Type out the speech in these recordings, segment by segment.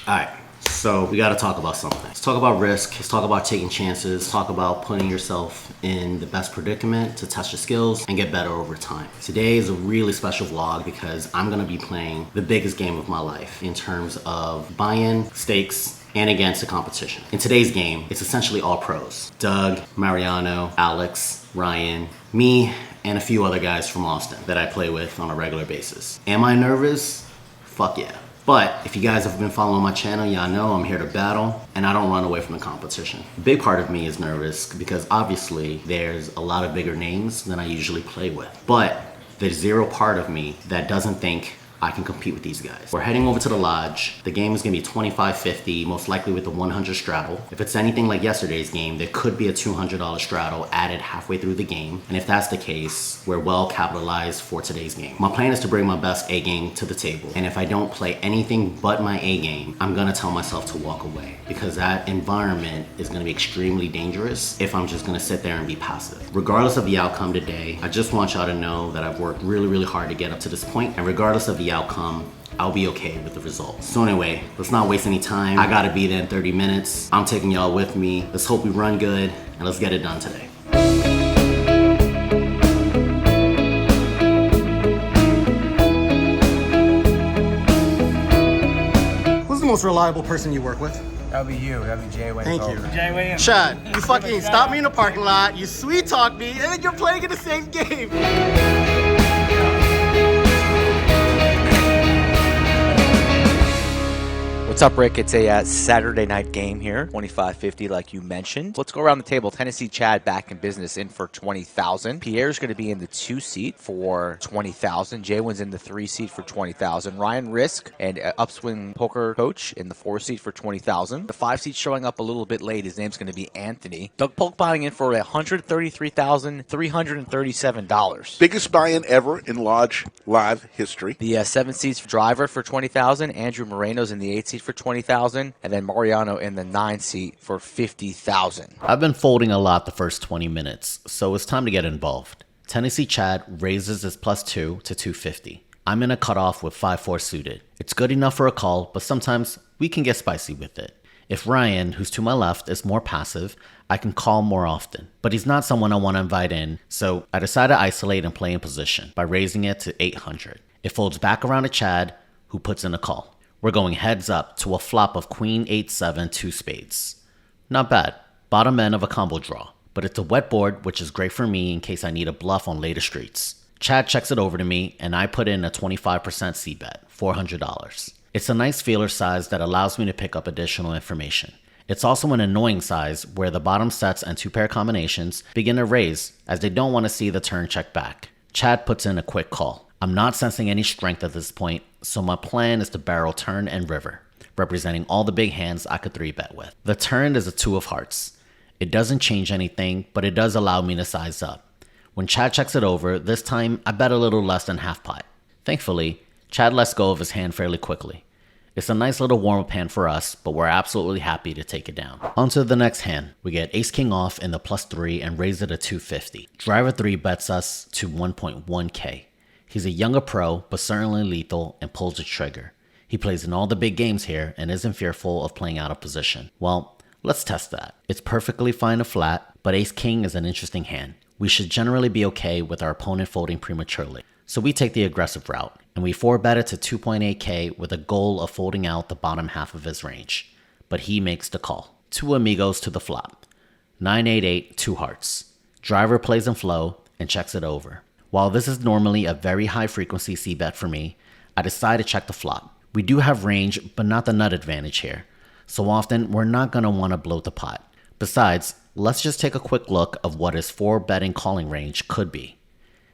Alright, so we gotta talk about something. Let's talk about risk, let's talk about taking chances, let's talk about putting yourself in the best predicament to test your skills and get better over time. Today is a really special vlog because I'm gonna be playing the biggest game of my life in terms of buy-in, stakes, and against the competition. In today's game, it's essentially all pros. Doug, Mariano, Alex, Ryan, me, and a few other guys from Austin that I play with on a regular basis. Am I nervous? Fuck yeah. But if you guys have been following my channel, y'all know I'm here to battle and I don't run away from the competition. A big part of me is nervous because obviously there's a lot of bigger names than I usually play with. But there's zero part of me that doesn't think I can compete with these guys. We're heading over to the lodge. The game is gonna be 25-50, most likely with the 100 straddle. If it's anything like yesterday's game, there could be a $200 straddle added halfway through the game. And if that's the case, we're well capitalized for today's game. My plan is to bring my best A game to the table. And if I don't play anything but my A game, I'm gonna tell myself to walk away because that environment is gonna be extremely dangerous if I'm just gonna sit there and be passive. Regardless of the outcome today, I just want y'all to know that I've worked really, really hard to get up to this point, and regardless of the outcome, I'll be okay with the results. So anyway, let's not waste any time. I gotta be there in 30 minutes. I'm taking y'all with me. Let's hope we run good and let's get it done today. Who's the most reliable person you work with? That'll be you. That'll be JWIN. Thank you. JWIN. Chad, you fucking stopped me in the parking lot, you sweet talked me, and then you're playing in the same game. What's up, Rick? It's a Saturday night game here, 25-50 like you mentioned. Let's go around the table. Tennessee Chad back in business in for 20,000. Pierre's going to be in the 2 seat for 20,000. JWIN's in the 3 seat for 20,000. Ryan Riske and Upswing Poker Coach in the 4 seat for 20,000. The 5 seat showing up a little bit late. His name's going to be Anthony. Doug Polk buying in for $133,337. Biggest buy-in ever in Lodge Live history. The 7 seats for Driver for 20,000. Andrew Moreno's in the 8 seat for 20,000, and then Mariano in the 9 seat for 50,000. I've been folding a lot the first 20 minutes, so it's time to get involved. Tennessee Chad raises his +2 to 250. I'm in a cutoff with 5-4 suited. It's good enough for a call, but sometimes we can get spicy with it. If Ryan, who's to my left, is more passive, I can call more often. But he's not someone I want to invite in, so I decide to isolate and play in position by raising it to 800. It folds back around to Chad, who puts in a call. We're going heads up to a flop of Queen 8-7 2 spades. Not bad, bottom end of a combo draw, but it's a wet board, which is great for me in case I need a bluff on later streets. Chad checks it over to me and I put in a 25% c-bet, $400. It's a nice feeler size that allows me to pick up additional information. It's also an annoying size where the bottom sets and 2-pair combinations begin to raise as they don't want to see the turn check back. Chad puts in a quick call. I'm not sensing any strength at this point, so my plan is to barrel turn and river, representing all the big hands I could 3-bet with. The turn is a 2 of hearts. It doesn't change anything, but it does allow me to size up. When Chad checks it over, this time I bet a little less than half pot. Thankfully, Chad lets go of his hand fairly quickly. It's a nice little warm-up hand for us, but we're absolutely happy to take it down. On to the next hand. We get ace-king off in the +3 and raise it to 250. Driver 3 bets us to 1.1k. He's a younger pro, but certainly lethal and pulls the trigger. He plays in all the big games here and isn't fearful of playing out of position. Well, let's test that. It's perfectly fine to flat, but ace-king is an interesting hand. We should generally be okay with our opponent folding prematurely. So we take the aggressive route, and we 4-bet it to 2.8k with a goal of folding out the bottom half of his range. But he makes the call. 2 amigos to the flop. 9-8-8, 2 hearts. Driver plays in flow and checks it over. While this is normally a very high frequency c-bet for me, I decide to check the flop. We do have range, but not the nut advantage here. So often, we're not going to want to bloat the pot. Besides, let's just take a quick look of what his 4-betting calling range could be.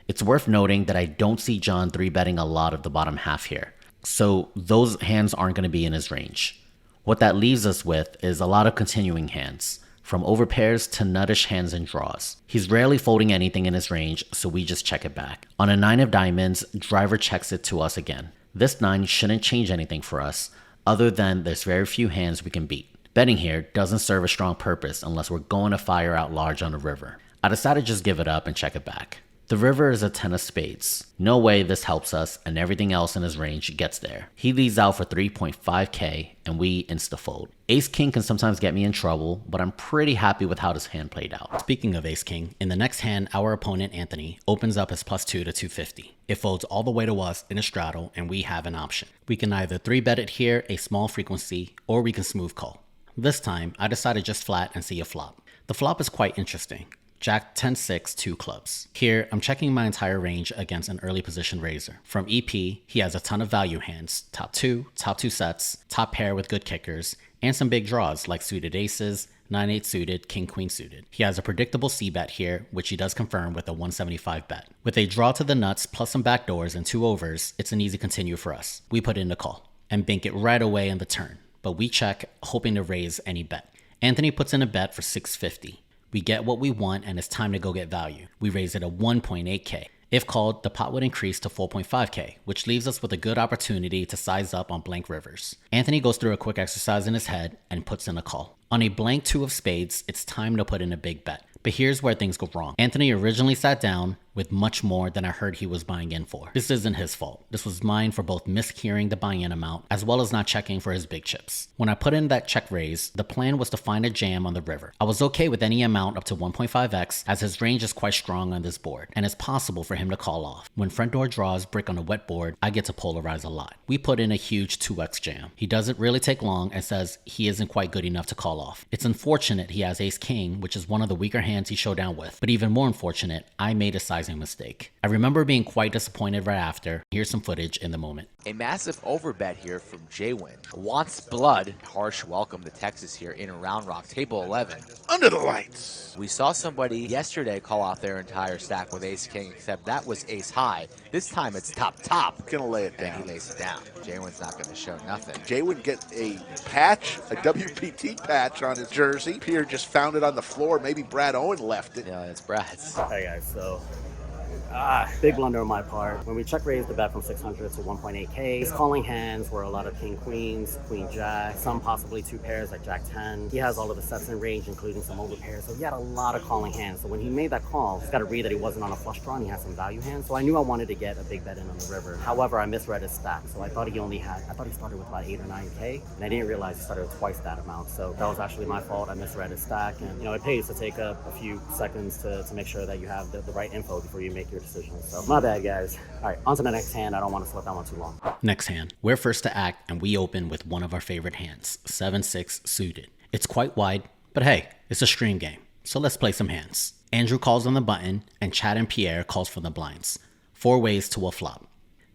It's worth noting that I don't see John 3-betting a lot of the bottom half here. So those hands aren't going to be in his range. What that leaves us with is a lot of continuing hands, from overpairs to nuttish hands and draws. He's rarely folding anything in his range, so we just check it back. On a 9 of diamonds, Driver checks it to us again. This 9 shouldn't change anything for us, other than there's very few hands we can beat. Betting here doesn't serve a strong purpose unless we're going to fire out large on the river. I decided to just give it up and check it back. The river is a 10 of spades. No way this helps us, and everything else in his range gets there. He leads out for 3.5k, and we insta-fold. Ace-king can sometimes get me in trouble, but I'm pretty happy with how this hand played out. Speaking of ace-king, in the next hand, our opponent, Anthony, opens up his +2 to 250. It folds all the way to us in a straddle, and we have an option. We can either 3-bet it here, a small frequency, or we can smooth call. This time, I decided just flat and see a flop. The flop is quite interesting. Jack 10-6, 2 clubs. Here, I'm checking my entire range against an early position raiser. From EP, he has a ton of value hands, top 2 sets, top pair with good kickers, and some big draws like suited aces, 9-8 suited, king-queen suited. He has a predictable C-bet here, which he does confirm with a 175 bet. With a draw to the nuts plus some backdoors and 2 overs, it's an easy continue for us. We put in a call and bank it right away in the turn, but we check, hoping to raise any bet. Anthony puts in a bet for 650. We get what we want, and it's time to go get value. We raise it at 1.8k. If called, the pot would increase to 4.5k, which leaves us with a good opportunity to size up on blank rivers. Anthony goes through a quick exercise in his head and puts in a call. On a blank 2 of spades, it's time to put in a big bet. But here's where things go wrong. Anthony originally sat down with much more than I heard he was buying in for. This isn't his fault. This was mine for both mishearing the buy-in amount as well as not checking for his big chips. When I put in that check raise, the plan was to find a jam on the river. I was okay with any amount up to 1.5x as his range is quite strong on this board and it's possible for him to call off. When front door draws brick on a wet board, I get to polarize a lot. We put in a huge 2x jam. He doesn't really take long and says he isn't quite good enough to call off. It's unfortunate he has ace-king, which is one of the weaker hands he showed down with, but even more unfortunate, I made a sizing mistake. I remember being quite disappointed right after. Here's some footage in the moment. A massive overbet here from JWIN. Wants blood. Harsh welcome to Texas here in Round Rock, table 11. Under the lights. We saw somebody yesterday call off their entire stack with ace-king, except that was ace-high. This time it's top. Gonna lay it And down. he lays it down. JWIN's not going to show nothing. Jay would get a patch, a WPT patch on his jersey. Pierre just found it on the floor. Maybe Brad Owen left it. Yeah, it's Brad's. Hey guys, so big blunder on my part. When we check raised the bet from 600 to 1.8k, his calling hands were a lot of king queens, queen jack, some possibly 2 pairs like jack 10. He has all of the sets in range, including some over pairs. So he had a lot of calling hands. So when he made that call, he's got to read that he wasn't on a flush draw and he had some value hands. So I knew I wanted to get a big bet in on the river. However, I misread his stack. So I thought he started with about 8 or 9k, and I didn't realize he started with twice that amount. So that was actually my fault. I misread his stack, and it pays to take a few seconds to make sure that you have the right info before you make your decision. So my bad, guys. All right, on to the next hand. I don't want to slip that one too long. Next hand. We're first to act, and we open with one of our favorite hands, 7-6 suited. It's quite wide, but hey, it's a stream game, so let's play some hands. Andrew calls on the button, and Chad and Pierre calls from the blinds. 4 ways to a flop.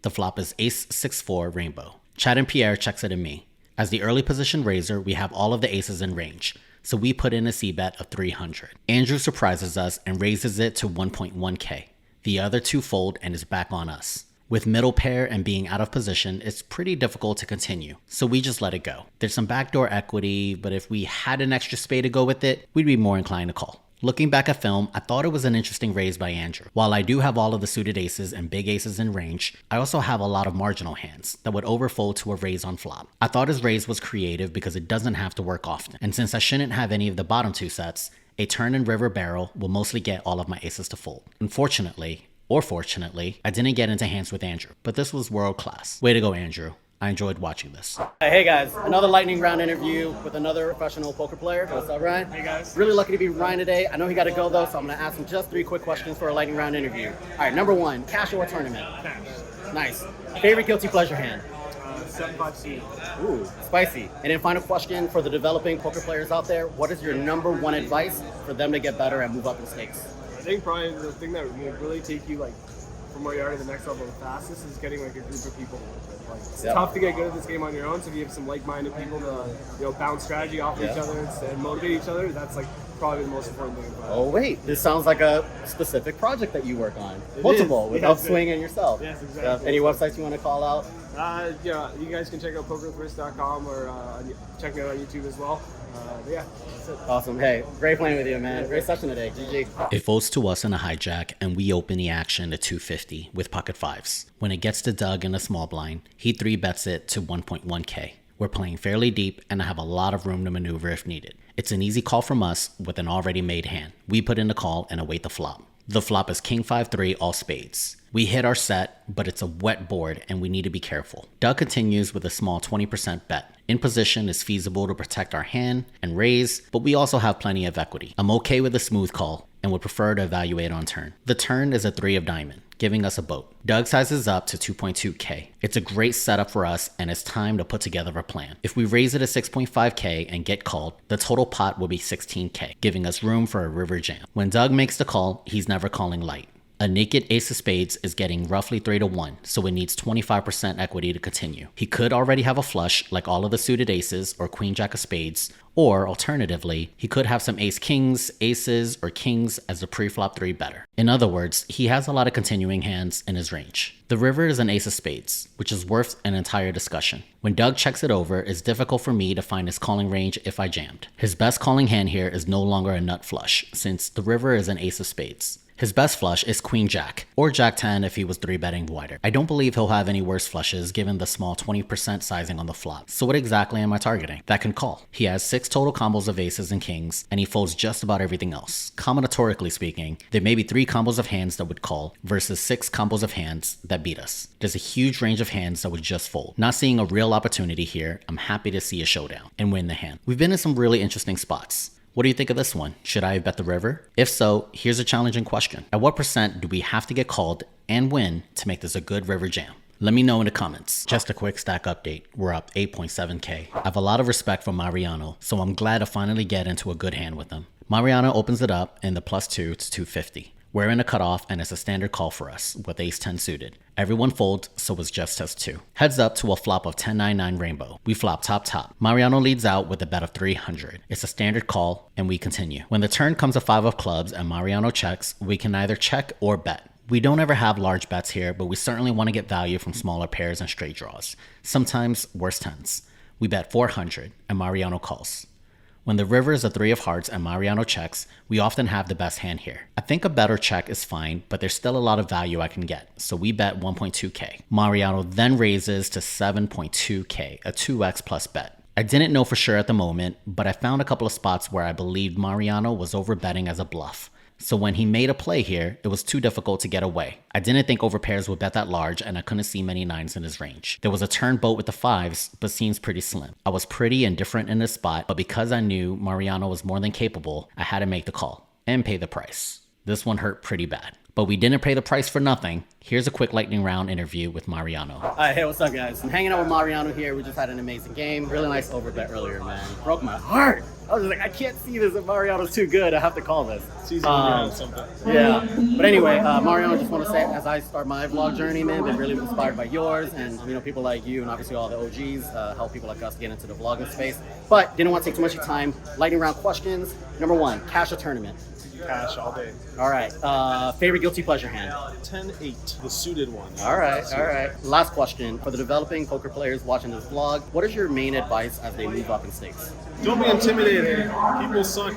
The flop is ace 6-4 rainbow. Chad and Pierre checks it in me. As the early position raiser, we have all of the aces in range, so we put in a c-bet of 300. Andrew surprises us and raises it to 1.1k. The other 2 fold and is back on us. With middle pair and being out of position, it's pretty difficult to continue, so we just let it go. There's some backdoor equity, but if we had an extra spade to go with it, we'd be more inclined to call. Looking back at film, I thought it was an interesting raise by Andrew. While I do have all of the suited aces and big aces in range, I also have a lot of marginal hands that would overfold to a raise on flop. I thought his raise was creative because it doesn't have to work often, and since I shouldn't have any of the bottom 2 sets, a turn and river barrel will mostly get all of my aces to fold. Unfortunately, or fortunately, I didn't get into hands with Andrew, but this was world class. Way to go, Andrew. I enjoyed watching this. Hey guys, another lightning round interview with another professional poker player. What's up, Ryan? Hey guys. Really lucky to be with Ryan today. I know he got to go though, so I'm going to ask him just 3 quick questions for a lightning round interview. All right, number 1, cash or tournament? Cash. Nice. Favorite guilty pleasure hand? 7-5 Ooh, spicy. And then final question for the developing poker players out there. What is your number 1 advice for them to get better and move up in stakes? I think probably the thing that will really take you from where you are to the next level the fastest is getting a group of people. It's tough to get good at this game on your own, so if you have some like-minded people to bounce strategy off of each other and motivate each other, that's probably the most important thing about it. Oh wait, this sounds like a specific project that you work on. It Multiple, is. with Yes, Upswing and yourself. Yes, exactly. Any websites you want to call out? You guys can check out pokerwithrisk.com or check me out on YouTube as well. That's it. Awesome. Hey, great playing with you, man. Great session today. GG. It folds to us in a hijack, and we open the action to 250 with pocket 5s. When it gets to Doug in a small blind, he 3-bets it to 1.1k. We're playing fairly deep, and I have a lot of room to maneuver if needed. It's an easy call from us with an already made hand. We put in the call and await the flop. The flop is king 5-3 all spades. We hit our set, but it's a wet board and we need to be careful. Doug continues with a small 20% bet. In position is feasible to protect our hand and raise, but we also have plenty of equity. I'm okay with a smooth call and would prefer to evaluate on turn. The turn is a 3 of diamond, giving us a boat. Doug sizes up to 2.2k. It's a great setup for us and it's time to put together a plan. If we raise it to 6.5k and get called, the total pot will be 16k, giving us room for a river jam. When Doug makes the call, he's never calling light. A naked ace of spades is getting roughly 3-1, so it needs 25% equity to continue. He could already have a flush like all of the suited aces or queen jack of spades, or alternatively, he could have some ace kings, aces, or kings as a pre-flop 3 better. In other words, he has a lot of continuing hands in his range. The river is an ace of spades, which is worth an entire discussion. When Doug checks it over, it's difficult for me to find his calling range if I jammed. His best calling hand here is no longer a nut flush, since the river is an ace of spades. His best flush is queen jack, or jack 10 if he was 3-betting wider. I don't believe he'll have any worse flushes given the small 20% sizing on the flop. So what exactly am I targeting? That can call. He has 6 total combos of aces and kings, and he folds just about everything else. Combinatorically speaking, there may be 3 combos of hands that would call versus 6 combos of hands that beat us. There's a huge range of hands that would just fold. Not seeing a real opportunity here, I'm happy to see a showdown and win the hand. We've been in some really interesting spots. What do you think of this one? Should I have bet the river? If so, here's a challenging question. At what percent do we have to get called and win to make this a good river jam? Let me know in the comments. Just a quick stack update. We're up 8.7k. I have a lot of respect for Mariano, so I'm glad to finally get into a good hand with him. Mariano opens it up in the +2 to 250. We're in a cutoff and it's a standard call for us with ace-10 suited. Everyone folds, so it's just us 2. Heads up to a flop of 10-9-9 rainbow. We flop top. Mariano leads out with a bet of 300. It's a standard call and we continue. When the turn comes a 5 of clubs and Mariano checks, we can either check or bet. We don't ever have large bets here, but we certainly want to get value from smaller pairs and straight draws. Sometimes worse tens. We bet 400 and Mariano calls. When the river is a 3 of hearts and Mariano checks, we often have the best hand here. I think a bet or check is fine, but there's still a lot of value I can get, so we bet 1.2k. Mariano then raises to 7.2k, a 2x plus bet. I didn't know for sure at the moment, but I found a couple of spots where I believed Mariano was overbetting as a bluff. So when he made a play here, it was too difficult to get away. I didn't think overpairs would bet that large and I couldn't see many 9s in his range. There was a turn boat with the 5s, but seems pretty slim. I was pretty indifferent in this spot, but because I knew Mariano was more than capable, I had to make the call and pay the price. This one hurt pretty bad. But we didn't pay the price for nothing. Here's a quick lightning round interview with Mariano. Alright, hey, what's up guys? I'm hanging out with Mariano here. We just had an amazing game. Really nice overbet earlier, man. Broke my heart. I was just like, I can't see this if Mariano's too good. I have to call this. It's easy to round something. Yeah. But anyway, Mariano, just want to say, as I start my vlog journey, man, been really inspired by yours and, you know, people like you and obviously all the OGs help people like us get into the vlogging space. But didn't want to take too much of your time. Lightning round questions. Number 1, cash or tournament? Cash all day. All right. Favorite guilty pleasure hand? 10-8, the suited one. All right. Last question. For the developing poker players watching this vlog, what is your main advice as they move up in stakes? Don't be intimidated. People suck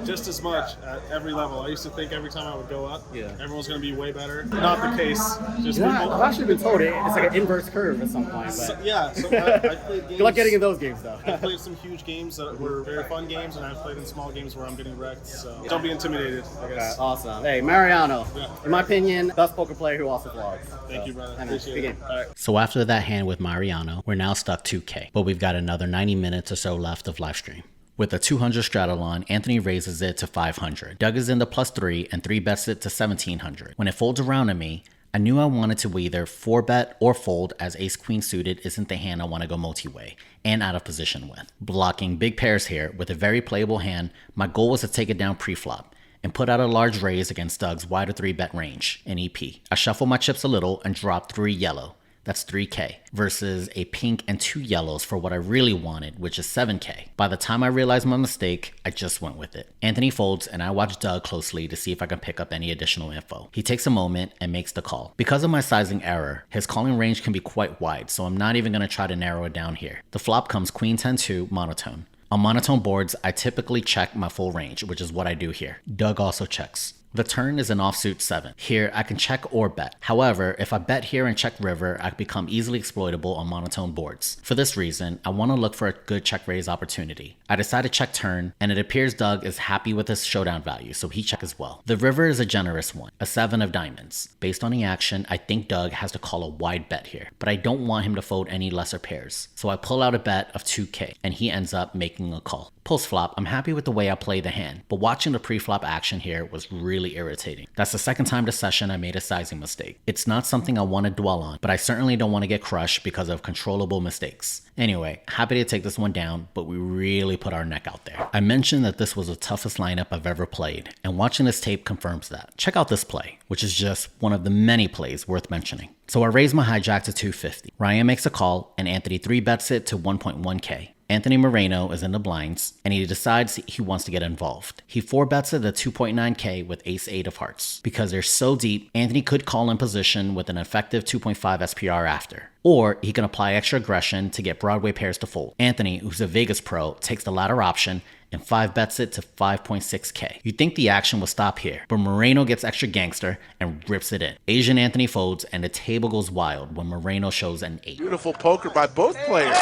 just as much at every level. I used to think every time I would go up, everyone's going to be way better. Not the case. Just Yeah, people. I've actually been told it's like an inverse curve at some point. But So I played games. good luck getting in those games, though. I played some huge games that were very fun games, and I've played in small games where I'm getting wrecked. So don't be intimidated, I guess. Awesome. Hey, Mariano, Yeah. in my opinion, best poker player who also vlogs. Thank you, brother. Hey, man, Appreciate good it. game. All right. So after that hand with Mariano, we're now stuck 2k, but we've got another 90 minutes or so left of live stream. With a 200 straddle on, Anthony raises it to 500. Doug is in the +3 and 3-bets it to 1700. When it folds around to me, I knew I wanted to either 4-bet or fold as ace-queen suited isn't the hand I want to go multi-way and out of position with. Blocking big pairs here with a very playable hand, my goal was to take it down pre-flop and put out a large raise against Doug's wider 3-bet range in EP. I shuffled my chips a little and dropped 3 yellow. That's 3k versus a pink and 2 yellows for what I really wanted, which is 7k. By the time I realized my mistake, I just went with it. Anthony folds and I watch Doug closely to see if I can pick up any additional info. He takes a moment and makes the call. Because of my sizing error, his calling range can be quite wide, so I'm not even going to try to narrow it down here. The flop comes queen 10-2 monotone. On monotone boards, I typically check my full range, which is what I do here. Doug also checks. The turn is an offsuit 7. Here, I can check or bet. However, if I bet here and check river, I become easily exploitable on monotone boards. For this reason, I want to look for a good check raise opportunity. I decide to check turn, and it appears Doug is happy with his showdown value, so he checks as well. The river is a generous one, a 7 of diamonds. Based on the action, I think Doug has to call a wide bet here, but I don't want him to fold any lesser pairs. So I pull out a bet of 2K, and he ends up making a call. Post flop, I'm happy with the way I play the hand, but watching the pre-flop action here was really irritating. That's the second time this session I made a sizing mistake. It's not something I want to dwell on, but I certainly don't want to get crushed because of controllable mistakes. Anyway, happy to take this one down, but we really put our neck out there. I mentioned that this was the toughest lineup I've ever played, and watching this tape confirms that. Check out this play, which is just one of the many plays worth mentioning. So I raise my hijack to 250. Ryan makes a call, and Anthony 3-bets it to 1.1K. Anthony Moreno is in the blinds, and he decides he wants to get involved. He 4-bets it at 2.9K with ace-8 of hearts. Because they're so deep, Anthony could call in position with an effective 2.5 SPR after. Or he can apply extra aggression to get Broadway pairs to fold. Anthony, who's a Vegas pro, takes the latter option and 5-bets it to 5.6K. You'd think the action will stop here, but Moreno gets extra gangster and rips it in. Asian Anthony folds, and the table goes wild when Moreno shows an 8. Beautiful poker by both players.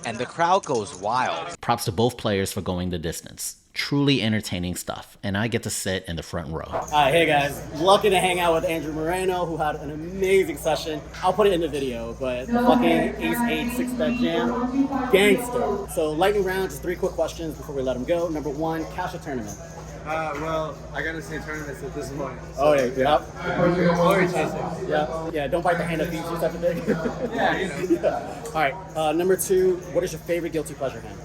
And the crowd goes wild. Props to both players for going the distance. Truly entertaining stuff, and I get to sit in the front row. Alright, hey guys, lucky to hang out with Andrew Moreno, who had an amazing session. I'll put it in the video, but the fucking ace-8 6-bet jam, gangster. So lightning round, just 3 quick questions before we let him go. Number 1, cash a tournament. Well, I gotta say tournaments at this point. Oh yeah, yep. Glory chasing. Yeah, don't bite the hand that feeds you type of thing. Yeah, you know. Yeah. Alright, number 2, what is your favorite guilty pleasure hand?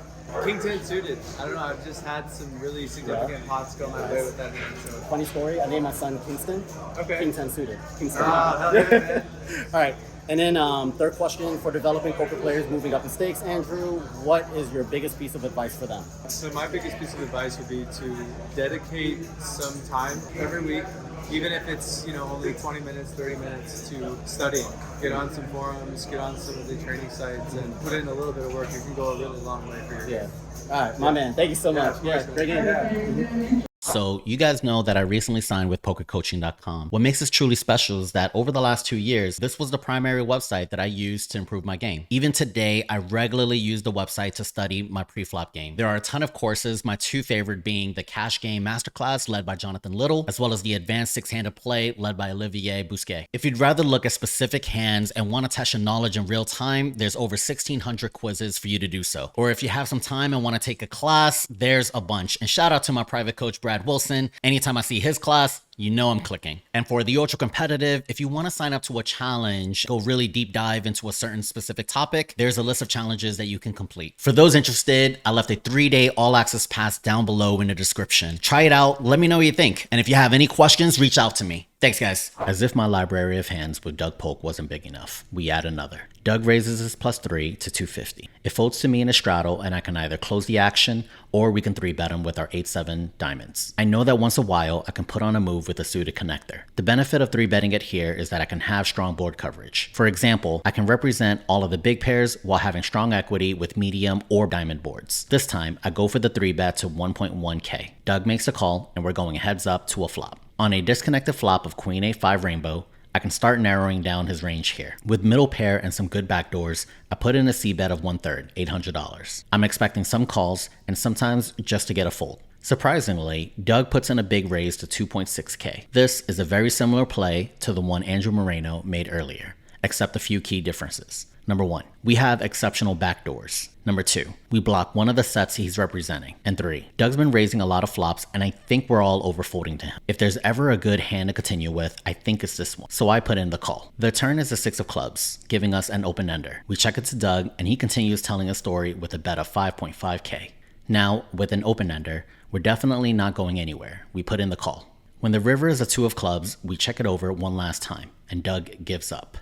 King 10 suited. I don't know, I've just had some really significant pots go my way with that hand. So. Funny story, I named my son Kingston. Okay. King 10 suited. Kingston. Hell yeah, man. Alright, and then third question for developing poker players moving up the stakes. Andrew, what is your biggest piece of advice for them? So my biggest piece of advice would be to dedicate some time every week, even if it's, you know, only 20 minutes, 30 minutes to studying. Get on some forums, get on some of the training sites, and put in a little bit of work. It can go a really long way for your game. Alright, my man, thank you so much. Yeah, Great game. So you guys know that I recently signed with pokercoaching.com. What makes this truly special is that over the last 2 years, this was the primary website that I used to improve my game. Even today, I regularly use the website to study my pre-flop game. There are a ton of courses, my 2 favorite being the Cash Game Masterclass led by Jonathan Little, as well as the Advanced 6-Handed Play led by Olivier Bousquet. If you'd rather look at specific hands and want to test your knowledge in real time, there's over 1,600 quizzes for you to do so. Or if you have some time and want to take a class, there's a bunch. And shout out to my private coach, Brad Wilson. Anytime I see his class, you know I'm clicking. And for the ultra competitive, if you want to sign up to a challenge, go really deep dive into a certain specific topic, there's a list of challenges that you can complete. For those interested, I left a 3-day all access pass down below in the description. Try it out, let me know what you think. And if you have any questions, reach out to me. Thanks, guys. As if my library of hands with Doug Polk wasn't big enough, we add another. Doug raises his +3 to 250. It folds to me in a straddle, and I can either close the action, or we can 3-bet him with our 8-7 diamonds. I know that once a while, I can put on a move with a suited connector. The benefit of 3-betting it here is that I can have strong board coverage. For example, I can represent all of the big pairs while having strong equity with medium or diamond boards. This time, I go for the 3-bet to 1.1K. Doug makes a call, and we're going heads up to a flop. On a disconnected flop of Queen A5 Rainbow, I can start narrowing down his range here. With middle pair and some good backdoors, I put in a C-bet of 1/3, $800. I'm expecting some calls and sometimes just to get a fold. Surprisingly, Doug puts in a big raise to 2.6K. This is a very similar play to the one Andrew Moreno made earlier, except a few key differences. Number 1, we have exceptional backdoors. Number 2, we block one of the sets he's representing. And 3, Doug's been raising a lot of flops, and I think we're all overfolding to him. If there's ever a good hand to continue with, I think it's this one. So I put in the call. The turn is a 6 of clubs, giving us an open-ender. We check it to Doug, and he continues telling a story with a bet of 5.5K. Now, with an open-ender, we're definitely not going anywhere. We put in the call. When the river is a 2 of clubs, we check it over one last time, and Doug gives up.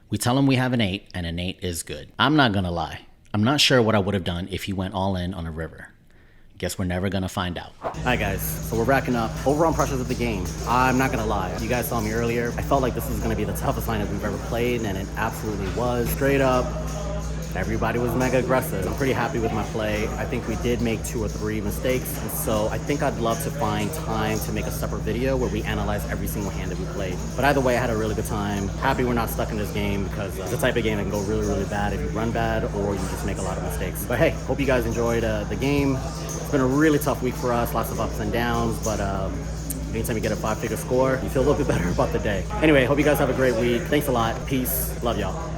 We tell him we have an 8, and an 8 is good. I'm not gonna lie. I'm not sure what I would have done if he went all in on a river. Guess we're never gonna find out. Alright guys, so we're racking up. Overall impressions of the game. I'm not gonna lie. You guys saw me earlier. I felt like this was gonna be the toughest lineup we've ever played, and it absolutely was. Straight up, Everybody was mega aggressive. I'm pretty happy with my play. I think we did make 2 or 3 mistakes, and so I think I'd love to find time to make a separate video where we analyze every single hand that we played. But either way, I had a really good time. Happy we're not stuck in this game because it's the type of game that can go really, really bad if you run bad or you just make a lot of mistakes. But hey, hope you guys enjoyed the game. It's been a really tough week for us, lots of ups and downs, but anytime you get a 5-figure score, you feel a little bit better about the day. Anyway, hope you guys have a great week. Thanks a lot. Peace. Love y'all.